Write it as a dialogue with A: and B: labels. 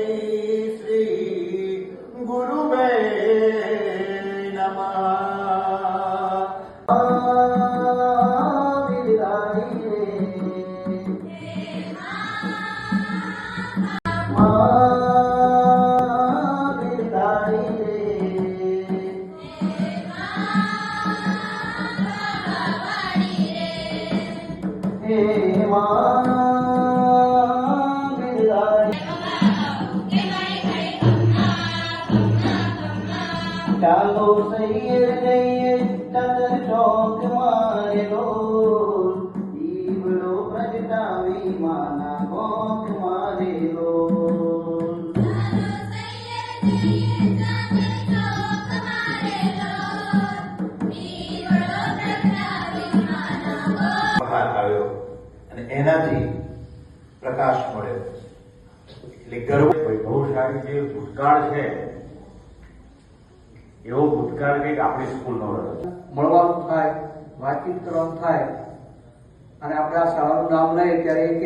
A: श्री गुरुवे नमः। ચાલો સૈયર જઈએ ચંદ્ર ચોક મારે લો, દીવડો પ્રગટાવી માના કોક મારે લો। બહાર આવ્યો અને એનાથી પ્રકાશ મળ્યો એટલે ગર્વ
B: વૈભવશાળી જે ભૂતકાળ છે એવો ભૂતકાળ કંઈક આપણી સ્કૂલનો રહ્યો।
C: મળવાનું થાય, વાતચીત કરવાનું થાય અને આપણે આ શાળાનું નામ લઈએ ત્યારે એક